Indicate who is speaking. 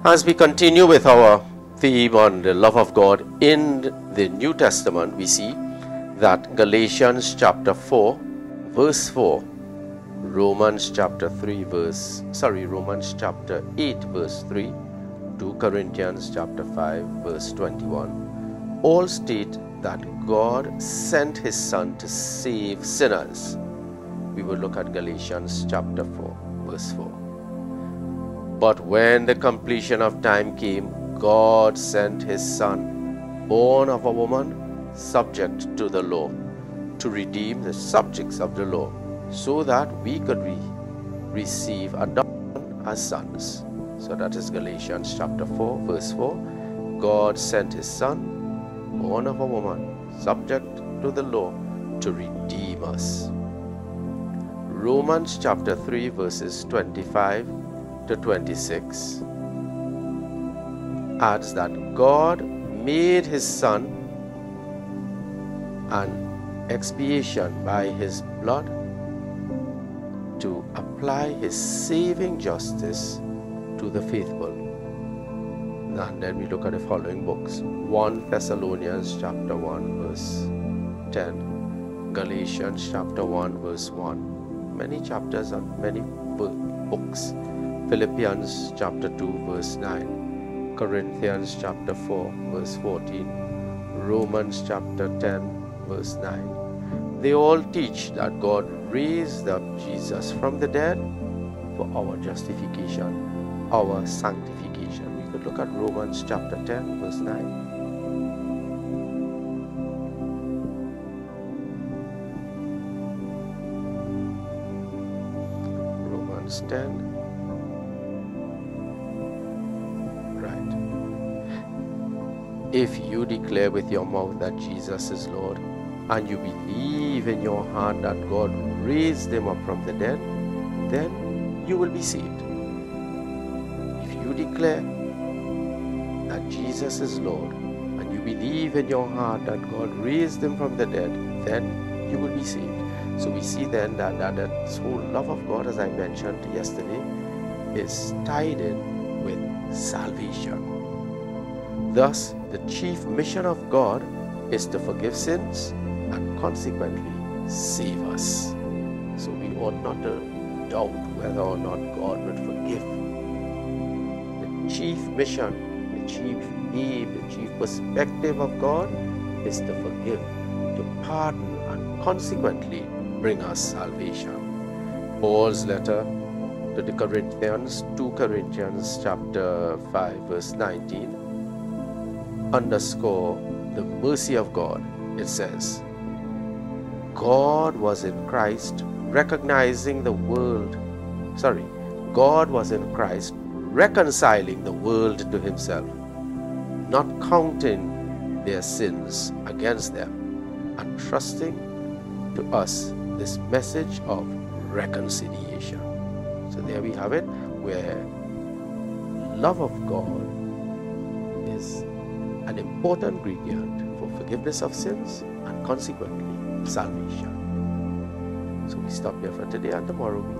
Speaker 1: As we continue with our theme on the love of God in the New Testament, we see that Galatians chapter 4 verse 4, Romans chapter 8 verse 3, 2 Corinthians chapter 5 verse 21 all state that God sent his Son to save sinners. We will look at Galatians chapter 4 verse 4. But when the completion of time came, God sent his Son, born of a woman, subject to the law, to redeem the subjects of the law, so that we could receive adoption as sons. So that is Galatians chapter 4 verse 4. God sent his Son, born of a woman, subject to the law, to redeem us. Romans chapter 3 verses 25 to 26 adds that God made his Son an expiation by his blood to apply his saving justice to the faithful. And then we look at the following books: 1 Thessalonians chapter 1 verse 10, Galatians chapter 1 verse 1, many chapters and many books, Philippians chapter 2 verse 9, Corinthians chapter 4 verse 14, Romans chapter 10 verse 9. They all teach that God raised up Jesus from the dead for our justification, our sanctification. We could look at Romans chapter 10 verse 9. Romans 10. If you declare with your mouth that Jesus is Lord, and you believe in your heart that God raised him up from the dead, then you will be saved. If you declare that Jesus is Lord, and you believe in your heart that God raised him from the dead, then you will be saved. So we see then that this whole love of God, as I mentioned yesterday, is tied in with salvation. Thus, the chief mission of God is to forgive sins and consequently save us. So we ought not to doubt whether or not God would forgive. The chief mission, the chief aim, the chief perspective of God is to forgive, to pardon, and consequently bring us salvation. Paul's letter to the Corinthians, 2 Corinthians chapter 5 verse 19, underscore the mercy of God. It says, God was in Christ reconciling the world to himself, not counting their sins against them, and trusting to us this message of reconciliation. So there we have it, where love of God is an important ingredient for forgiveness of sins and consequently salvation. So we stop here for today, and tomorrow we